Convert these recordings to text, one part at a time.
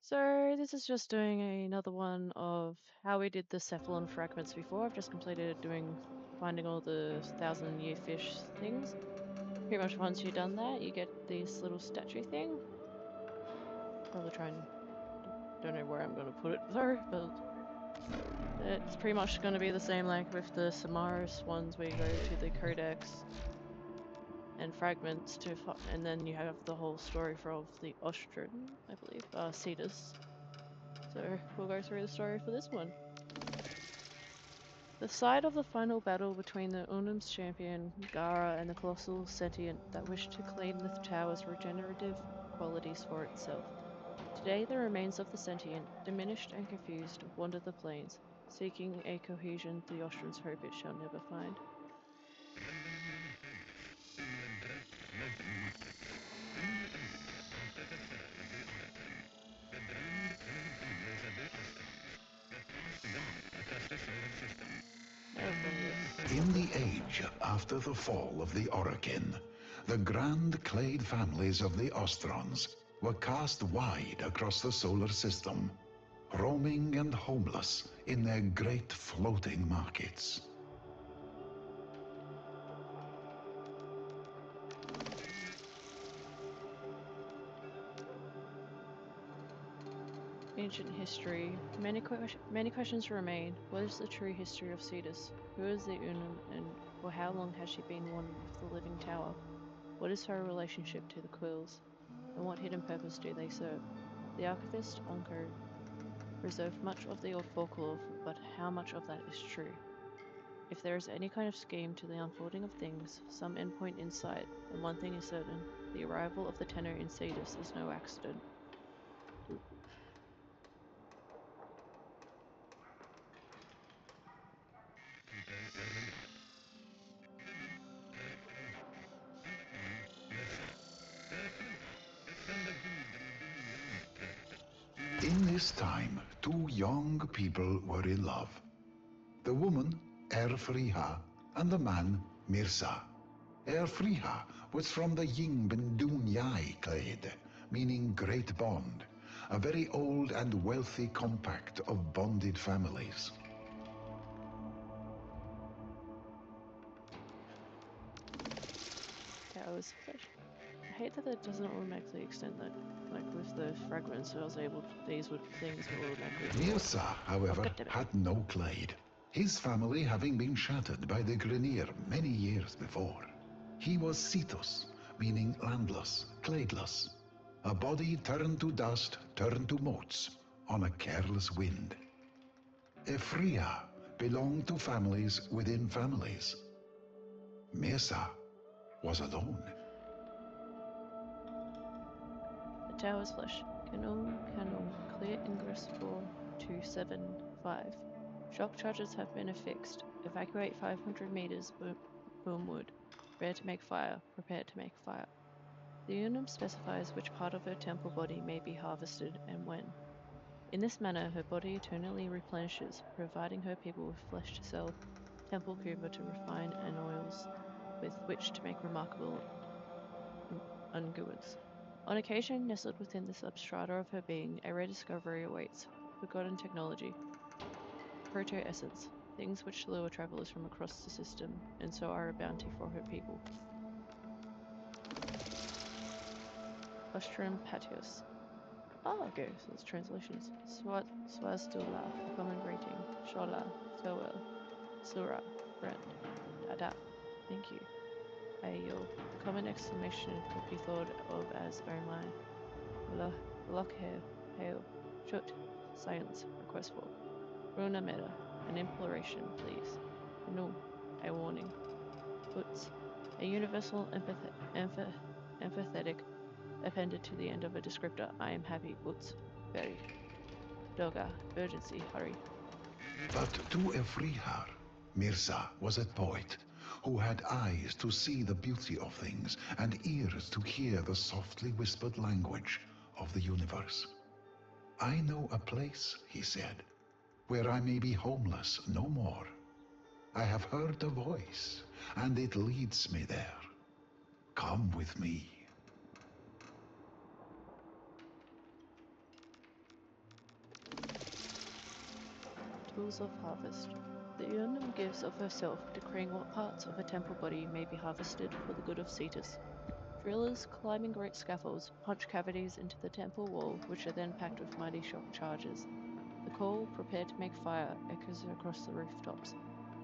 So this is just doing another one of how we did the cephalon fragments before. I've just completed finding all the 1,000-year fish things. Pretty much once you've done that, you get this little statue thing. Probably don't know where I'm going to put it though, but it's pretty much going to be the same like with the Samaris ones where you go to the codex and fragments and then you have the whole story for the Austrian, I believe, Cetus. So we'll go through the story for this one. The site of the final battle between the Unum's champion, Gara, and the colossal sentient that wished to claim the tower's regenerative qualities for itself. Today the remains of the sentient, diminished and confused, wander the plains, seeking a cohesion the Austrians hope it shall never find. In the age after the fall of the Orokin, the grand clade families of the Ostrons were cast wide across the solar system, roaming and homeless in their great floating markets. Ancient history. Many questions remain. What is the true history of Cetus? Who is the Unum, and for how long has she been one with the living tower? What is her relationship to the Quills? And what hidden purpose do they serve? The archivist, Onko, preserved much of the old folklore, but how much of that is true? If there is any kind of scheme to the unfolding of things, some endpoint in sight, then one thing is certain. The arrival of the tenor in Cetus is no accident. In this time, two young people were in love. The woman, Erfriha, and the man, Mirza. Erfriha was from the Yingbendun clade, meaning great bond, a very old and wealthy compact of bonded families. Towers. I hate that it doesn't automatically extend that. Like with the fragments, these things will automatically. Mirza, however, had no clade, his family having been shattered by the Grineer many years before. He was Cetus, meaning landless, cladeless, a body turned to dust, turned to motes on a careless wind. Ephria belonged to families within families. Mirza was alone. The tower's flush. Canal, clear ingress for 275. Shock charges have been affixed. Evacuate 500 meters boomward. Prepare to make fire. Prepare to make fire. The Unum specifies which part of her temple body may be harvested and when. In this manner, her body eternally replenishes, providing her people with flesh to sell, temple kuber to refine, and oils with which to make remarkable unguents. On occasion, nestled within the substrata of her being, a rare discovery awaits: forgotten technology, proto-essence, things which lure travelers from across the system, and so are a bounty for her people. Ostrom Patios. Oh, okay, so it's translations. Swastula, a common greeting. Shola, farewell. Sura, friend. Dada, thank you. Ayo, a common exclamation could be thought of as oh my. Lokher, hail. Chut, silence, request for. Runa meta, an imploration, please. No, a warning. Uts, a universal empathetic appended to the end of a descriptor. I am happy, Uts, very. Doga, urgency, hurry. But to Efrihar, Mirza was a poet who had eyes to see the beauty of things and ears to hear the softly whispered language of the universe. I know a place, he said, where I may be homeless no more. I have heard a voice, and it leads me there. Come with me. Tools of Harvest. The Unum gives of herself, decreeing what parts of a temple body may be harvested for the good of Cetus. Drillers, climbing great scaffolds, punch cavities into the temple wall, which are then packed with mighty shock charges. The call, prepare to make fire, echoes across the rooftops,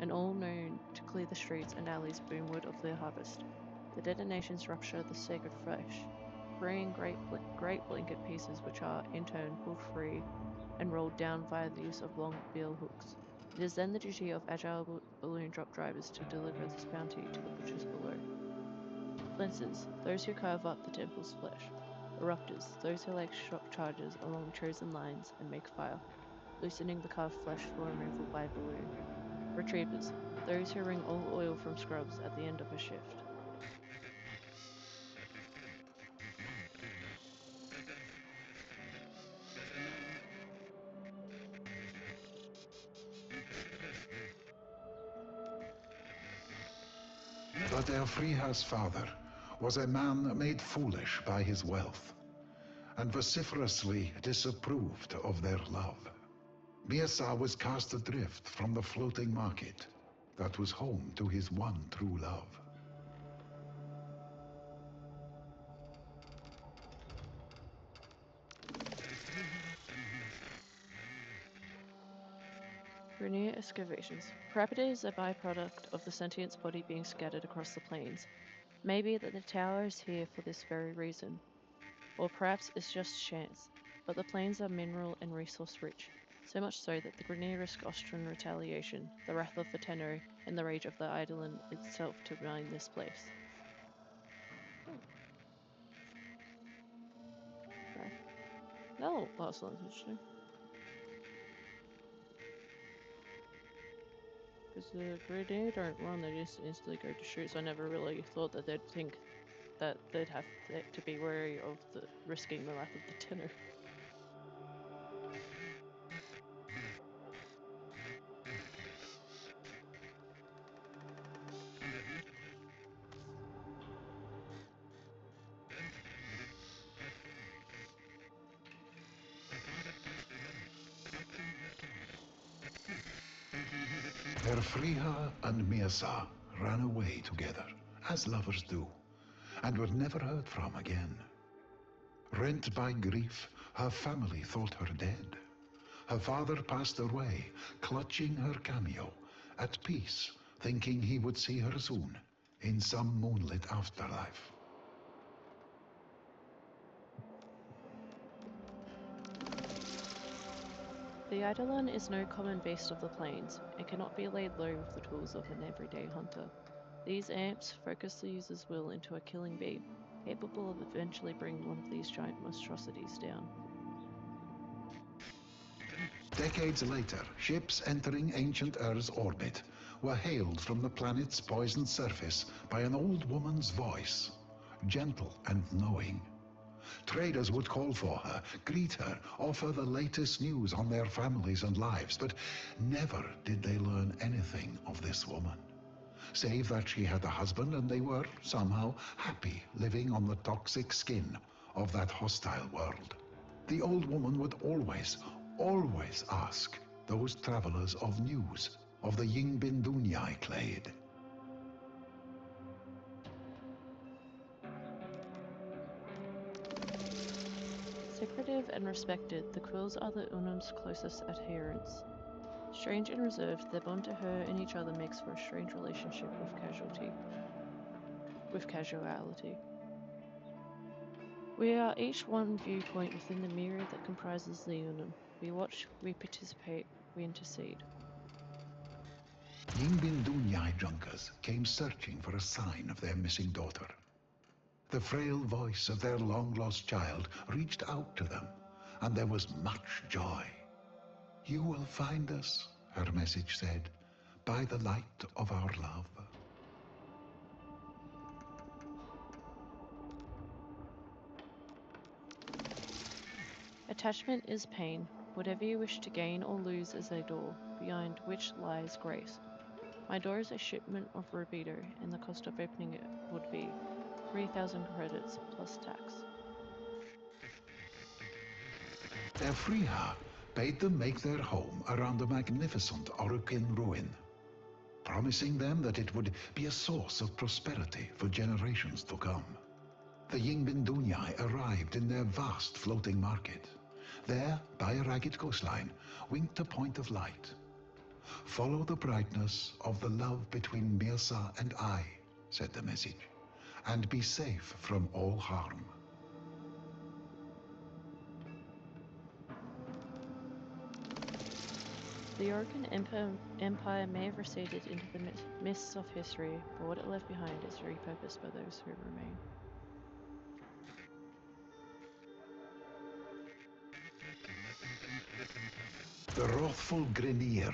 and all known to clear the streets and alleys boomward of their harvest. The detonations rupture the sacred flesh, freeing great blanket pieces which are, in turn, pulled free and rolled down via the use of long bill hooks. It is then the duty of agile balloon drop drivers to deliver this bounty to the butchers below. Flensers, those who carve up the temple's flesh. Eruptors, those who lay shock charges along chosen lines and make fire, loosening the carved flesh for removal by balloon. Retrievers, those who wring all oil from scrubs at the end of a shift. But Elfriha's father was a man made foolish by his wealth, and vociferously disapproved of their love. Miasa was cast adrift from the floating market that was home to his one true love. Grenier excavations. Perhaps it is a byproduct of the sentient body being scattered across the plains. Maybe that the tower is here for this very reason. Or perhaps it's just chance. But the plains are mineral and resource rich, so much so that the Grenier risk Austrian retaliation, the wrath of the Tenno, and the rage of the Eidolon itself to mine this place. Okay. No, last one's interesting. Because the Grenier don't run, they just instantly go to shoot, so I never really thought that they'd think that they'd have to be wary of the risking the life of the Tenno. Elfriha and Miasa ran away together, as lovers do, and were never heard from again. Rent by grief, her family thought her dead. Her father passed away, clutching her cameo, at peace, thinking he would see her soon, in some moonlit afterlife. The Eidolon is no common beast of the plains, and cannot be laid low with the tools of an everyday hunter. These amps focus the user's will into a killing beam, capable of eventually bringing one of these giant monstrosities down. Decades later, ships entering ancient Earth's orbit were hailed from the planet's poisoned surface by an old woman's voice, gentle and knowing. Traders would call for her, greet her, offer the latest news on their families and lives, but never did they learn anything of this woman, save that she had a husband and they were somehow happy living on the toxic skin of that hostile world. The old woman would always ask those travelers of news of the Yingbin Dunyai clade. Secretive and respected, the quills are the Unum's closest adherents. Strange and reserved, their bond to her and each other makes for a strange relationship with casuality. We are each one viewpoint within the myriad that comprises the Unum. We watch, we participate, we intercede. Yingbin Dunyai junkers came searching for a sign of their missing daughter. The frail voice of their long-lost child reached out to them, and there was much joy. "You will find us," her message said, "by the light of our love." Attachment is pain. Whatever you wish to gain or lose is a door, behind which lies grace. My door is a shipment of rubido, and the cost of opening it would be 3,000 credits plus tax. Elfriha bade them make their home around a magnificent Orokin ruin, promising them that it would be a source of prosperity for generations to come. The Yingbindunyai arrived in their vast floating market. There, by a ragged coastline, winked a point of light. "Follow the brightness of the love between Mirza and I," said the message, "and be safe from all harm." The Orokin Empire may have receded into the mists of history, but what it left behind is repurposed by those who remain. The wrathful Grineer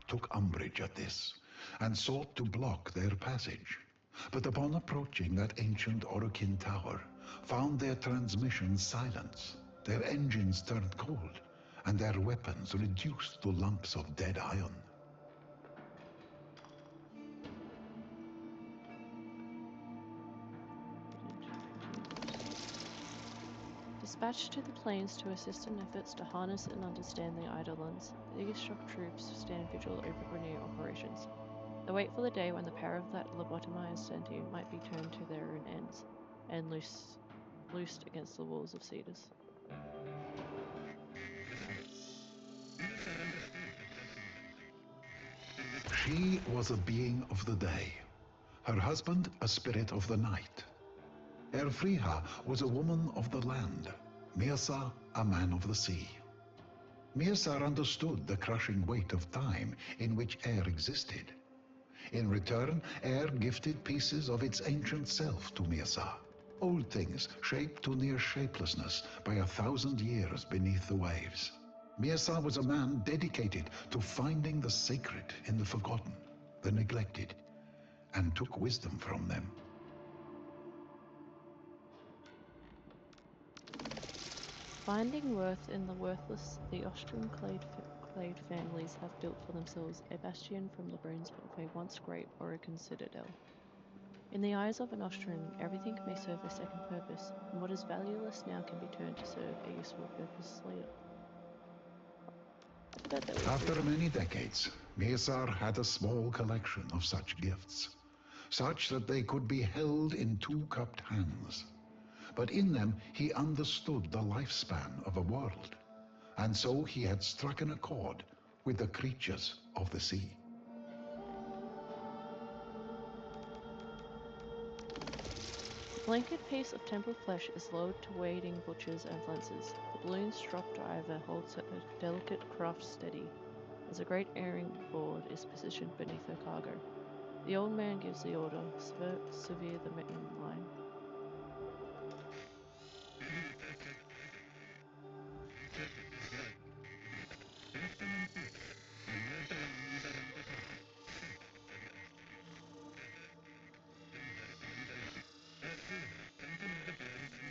took umbrage at this, and sought to block their passage. But upon approaching that ancient Orokin tower, found their transmissions silenced, their engines turned cold, and their weapons reduced to lumps of dead iron. Dispatched to the plains to assist in efforts to harness and understand the Eidolons, these shock troops stand vigil over Grineer operations. They wait for the day when the power of that lobotomized sentient might be turned to their own ends, and loosed against the walls of Cetus. She was a being of the day, her husband a spirit of the night. Elfriha was a woman of the land, Mirza a man of the sea. Mirza understood the crushing weight of time in which air existed. In return, air gifted pieces of its ancient self to Mirza, old things shaped to near shapelessness by 1,000 years beneath the waves. Mirza was a man dedicated to finding the sacred in the forgotten, the neglected, and took wisdom from them. Finding worth in the worthless, the Austrian clade families have built for themselves a bastion from the bones of a once great Orokin citadel. In the eyes of an Austrian, everything may serve a second purpose, and what is valueless now can be turned to serve a useful purpose later. After many decades, Mirza had a small collection of such gifts, such that they could be held in two cupped hands. But in them he understood the lifespan of a world, and so he had struck an accord with the creatures of the sea. The blanket piece of temple flesh is lowered to waiting butchers and lancers. The balloon's drop driver holds her delicate craft steady, as a great airing board is positioned beneath her cargo. The old man gives the order, severe the main line.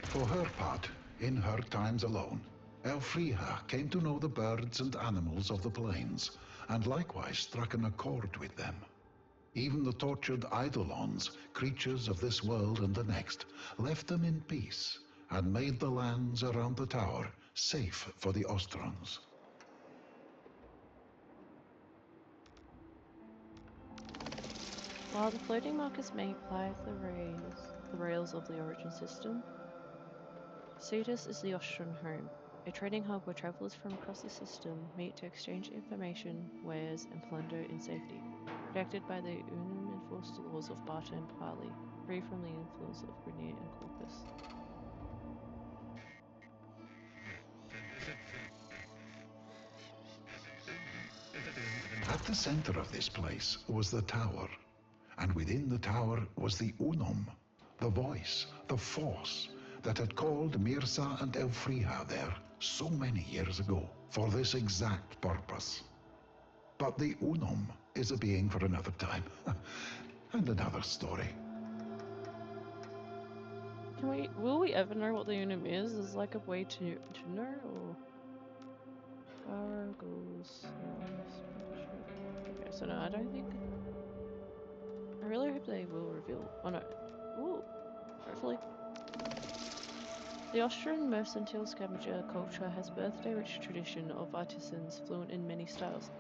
For her part, in her times alone, Elfriha came to know the birds and animals of the plains, and likewise struck an accord with them. Even the tortured Eidolons, creatures of this world and the next, left them in peace, and made the lands around the tower safe for the Ostrons. While the floating markers may ply the rails of the origin system, Cetus is the Austrian home, a trading hub where travelers from across the system meet to exchange information, wares, and plunder in safety, protected by the Unum-enforced laws of barter and parley, free from the influence of Grineer and Corpus. At the center of this place was the tower, and within the tower was the Unum, the voice, the force that had called Mirza and Elfriha there so many years ago for this exact purpose. But the Unum is a being for another time, and another story. Will we ever know what the Unum is? Is like a way to know, or... Cargoes. Okay, so no, I don't think... I really hope they will reveal... Oh no. Ooh. Hopefully. The Austrian mercantile scavenger culture has birthed a rich tradition of artisans fluent in many styles,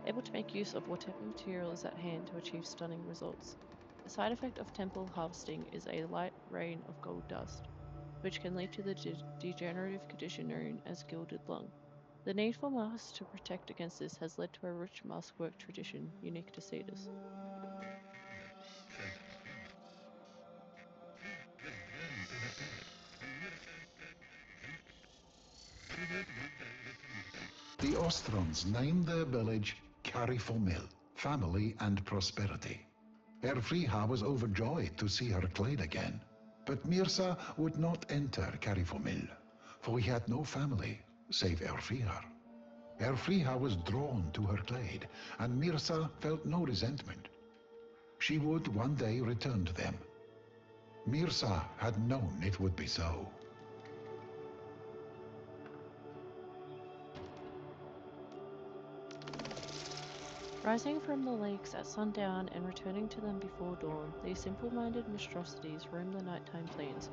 able to make use of whatever material is at hand to achieve stunning results. The side effect of temple harvesting is a light rain of gold dust, which can lead to the degenerative condition known as gilded lung. The need for masks to protect against this has led to a rich maskwork tradition unique to Cetus. The Ostrons named their village Carifomil, family and prosperity. Erfriha was overjoyed to see her clade again, but Mirza would not enter Carifomil, for he had no family save Erfriha. Erfriha was drawn to her clade, and Mirza felt no resentment. She would one day return to them. Mirza had known it would be so. Rising from the lakes at sundown and returning to them before dawn, these simple-minded monstrosities roam the nighttime plains,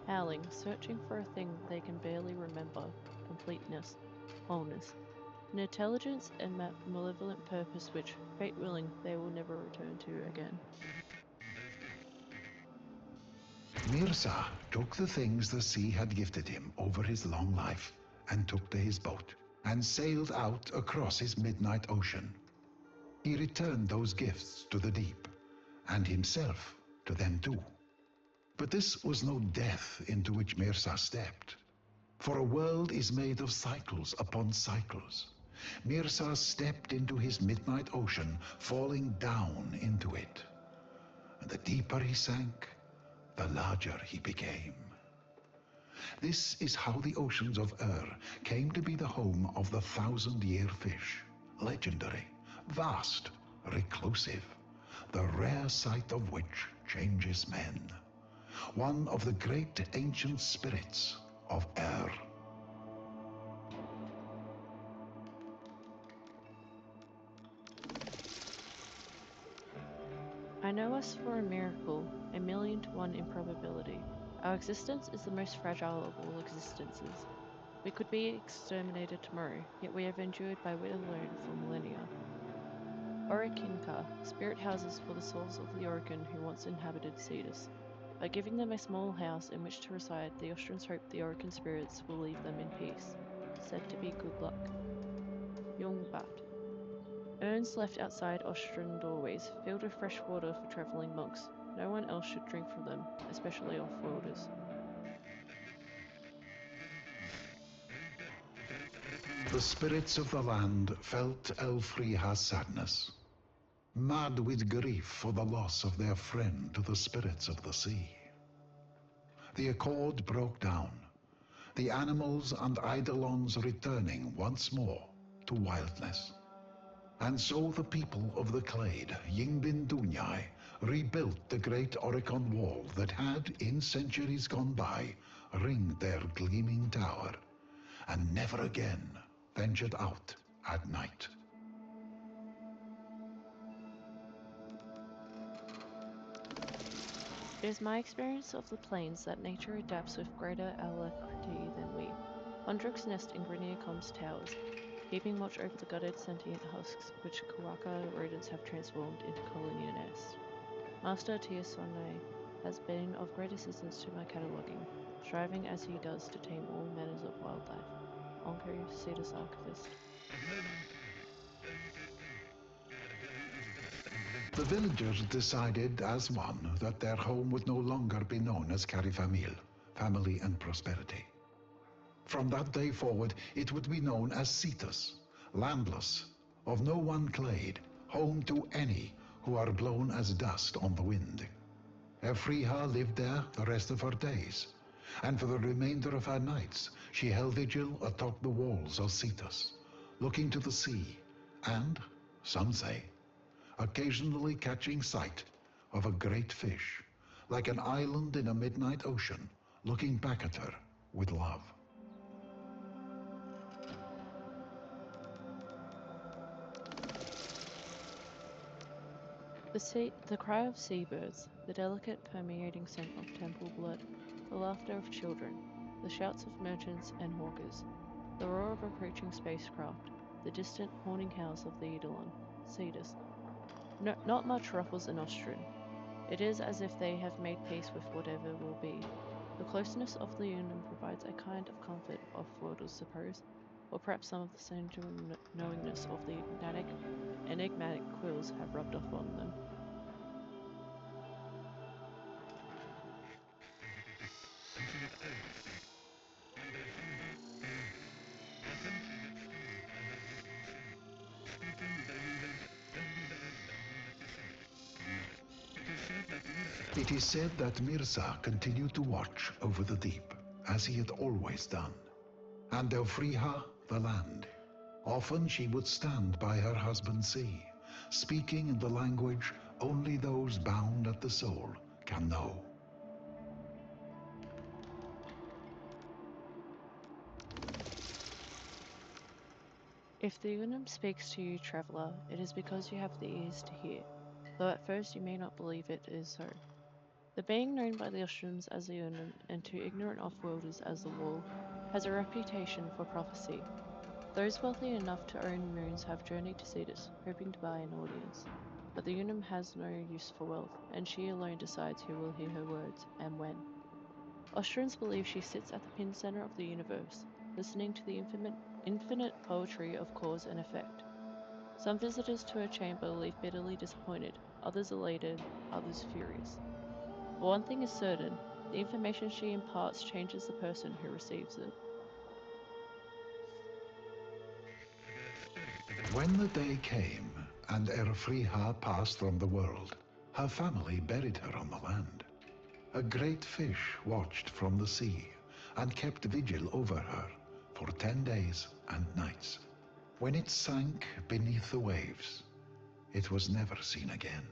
howling, searching for a thing they can barely remember, completeness, wholeness, an intelligence and malevolent purpose which, fate willing, they will never return to again. Mirza took the things the sea had gifted him over his long life and took to his boat and sailed out across his midnight ocean. He returned those gifts to the deep, and himself to them too. But this was no death into which Mirza stepped, for a world is made of cycles upon cycles. Mirza stepped into his midnight ocean, falling down into it. And the deeper he sank, the larger he became. This is how the oceans of came to be the home of the 1,000-year fish, legendary, vast, reclusive, the rare sight of which changes men. One of the great ancient spirits of I know us for a miracle, a 1,000,000 to 1 improbability. Our existence is the most fragile of all existences. We could be exterminated tomorrow, yet we have endured by wit alone for millennia. Orikinka, spirit houses for the souls of the Orikin who once inhabited Cetus. By giving them a small house in which to reside, the Austrians hope the Orikin spirits will leave them in peace. Said to be good luck. Jungbat. Urns left outside Austrian doorways, filled with fresh water for travelling monks. No one else should drink from them, especially off-worlders. The spirits of the land felt Elfriha's sadness, mad with grief for the loss of their friend to the spirits of the sea. The accord broke down, the animals and eidolons returning once more to wildness. And so the people of the clade, Yingbin Dunyai, rebuilt the great Oricon wall that had, in centuries gone by, ringed their gleaming tower, and never again ventured out at night. It is my experience of the plains that nature adapts with greater alacrity than we. Hundreds nest in Griniacom's towers, keeping watch over the gutted sentient husks which Kawaka rodents have transformed into colony nests. Master Tiasone has been of great assistance to my cataloguing, striving as he does to tame all manners of wildlife. Onko Cetus Archivist. The villagers decided as one that their home would no longer be known as Carifamil, family and prosperity. From that day forward, it would be known as Cetus, landless, of no one clade, home to any who are blown as dust on the wind. Efriha lived there the rest of her days, and for the remainder of her nights, she held vigil atop the walls of Cetus, looking to the sea, and, some say, occasionally catching sight of a great fish, like an island in a midnight ocean, looking back at her with love. The cry of seabirds, the delicate permeating scent of temple blood, the laughter of children. the shouts of merchants and hawkers, the roar of approaching spacecraft, the distant horning howls of the Eidolon, Cetus. No, not much ruffles an Austrian. It is as if they have made peace with whatever will be. The closeness of the Unum provides a kind of comfort off-worlders suppose, or perhaps some of the sensual knowingness of the enigmatic quills have rubbed off on them. It is said that Mirza continued to watch over the deep, as he had always done, and Elfriha the land. Often she would stand by her husband's sea, speaking in the language only those bound at the soul can know. If the Unum speaks to you, traveller, it is because you have the ears to hear, though at first you may not believe it is so. The being known by the Austrians as the Unum and to ignorant off-worlders as the Wall has a reputation for prophecy. Those wealthy enough to own moons have journeyed to Cetus, hoping to buy an audience. But the Unum has no use for wealth, and she alone decides who will hear her words, and when. Austrians believe she sits at the pin center of the universe, listening to the infinite poetry of cause and effect. Some visitors to her chamber leave bitterly disappointed, others elated, others furious. But one thing is certain, the information she imparts changes the person who receives it. When the day came and Elfriha passed from the world, her family buried her on the land. A great fish watched from the sea and kept vigil over her for 10 days and nights. When it sank beneath the waves, it was never seen again.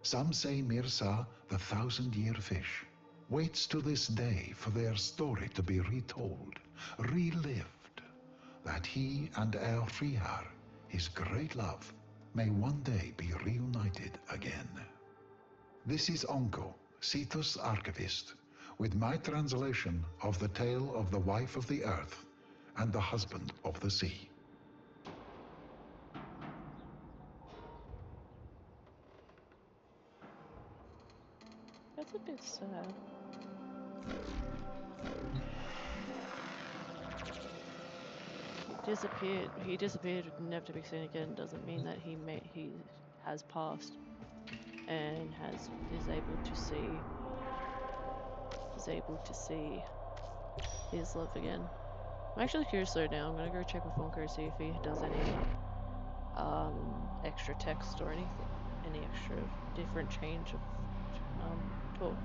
Some say Mirza, the 1,000-year fish, waits to this day for their story to be retold, relived, that he and Elfriha, his great love, may one day be reunited again. This is Onko, Cetus archivist, with my translation of the tale of the wife of the earth and the husband of the sea. That's a bit sad. He disappeared, never to be seen again. Doesn't mean that he has passed and is able to see his love again. I'm actually curious though now. I'm gonna go check with Wonko, see if he does any extra text or anything, any extra different change of talk.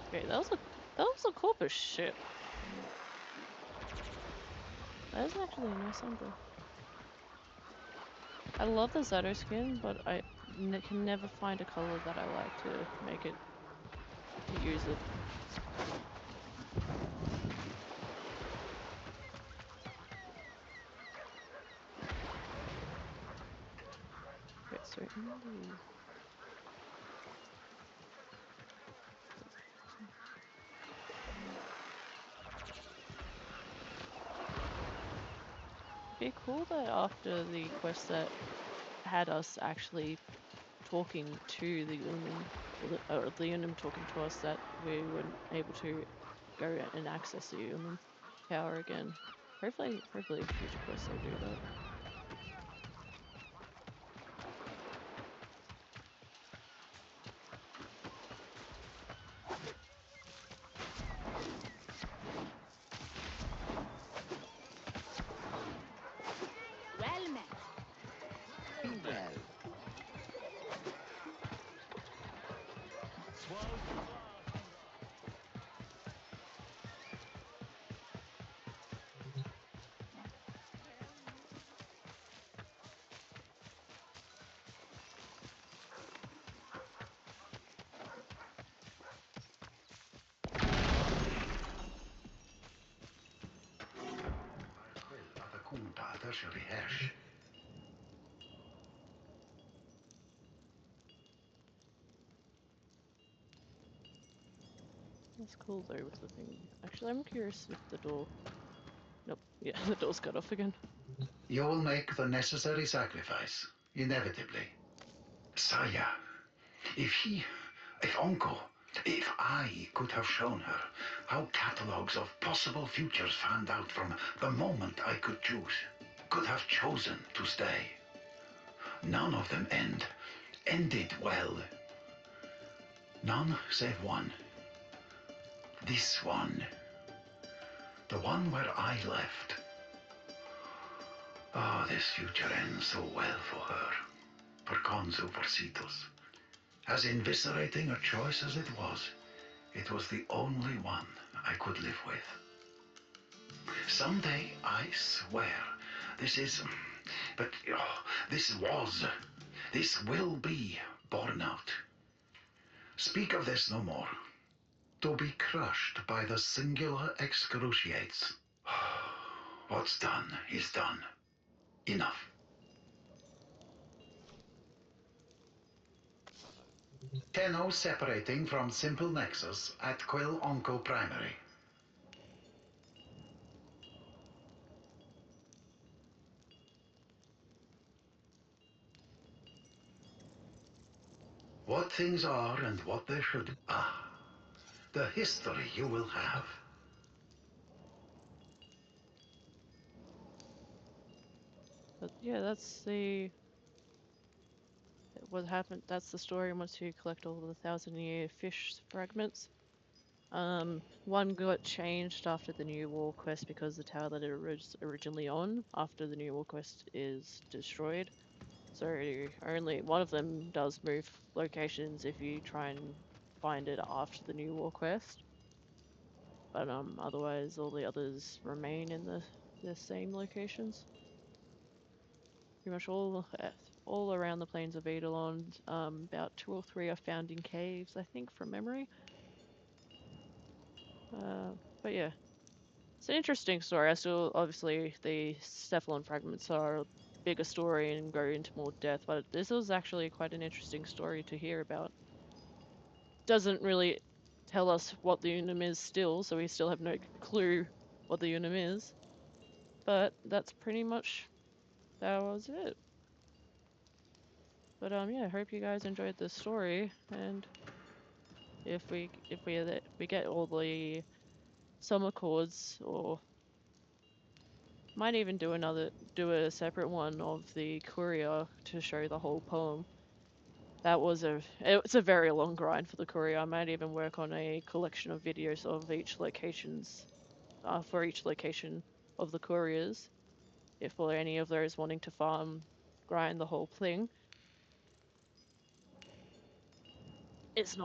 Okay, that was a corpus ship. That is actually a nice symbol. I love the Zato skin, but I can never find a color that I like to make it to use it. Okay, so in the be cool that after the quest that had us actually talking to the Unum, or the Unum talking to us, that we were able to go and access the Unum tower again. Hopefully future quests they do that. Well met. Be well. tertiary hash. That's cool though with the thing. Actually, I'm curious if the door. Nope. Yeah, the door's cut off again. You will make the necessary sacrifice, inevitably. Saya, if Uncle, if I could have shown her how catalogues of possible futures fanned out from the moment I could choose, could have chosen to stay. None of them ended well. None save one. This one. The one where I left. Oh, this future ends so well for her. For Konzu, for Citos. As inviscerating a choice as it was the only one I could live with. Someday, I swear, this is... But this will be borne out. Speak of this no more. To be crushed by the singular excruciates. What's done is done. Enough. Tenno separating from simple nexus at Quill Onco Primary. What things are and what they should. The history you will have. But yeah, that's the what happened. That's the story once you collect all the 1,000-year fish fragments. One got changed after the new war quest because the tower that it was originally on after the new war quest is destroyed. So only one of them does move locations if you try and find it after the new war quest. But otherwise all the others remain in the same locations. Pretty much all around the plains of Eidolon. About 2 or 3 are found in caves, I think, from memory. But yeah, it's an interesting story. I still, obviously, the Cephalon fragments are a bigger story and go into more depth, but this was actually quite an interesting story to hear about. Doesn't really tell us what the Unum is still, so we still have no clue what the Unum is. But that's pretty much, that was it. But yeah, hope you guys enjoyed this story, and if we get all the summer chords, or might even do a separate one of the courier to show the whole poem. It's a very long grind for the courier. I might even work on a collection of videos of each locations, for each location of the couriers, if for any of those wanting to grind the whole thing. It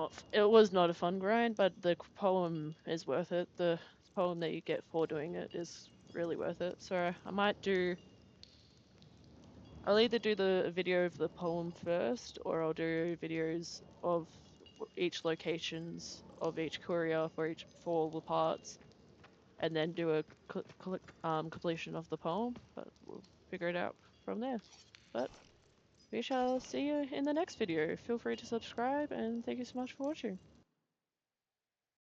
was not a fun grind, but the poem is worth it. The poem that you get for doing it is really worth it. So I'll either do the video of the poem first, or I'll do videos of each locations of each courier for all the parts, and then do a completion of the poem. But we'll figure it out from there. But we shall see you in the next video. Feel free to subscribe, and thank you so much for watching.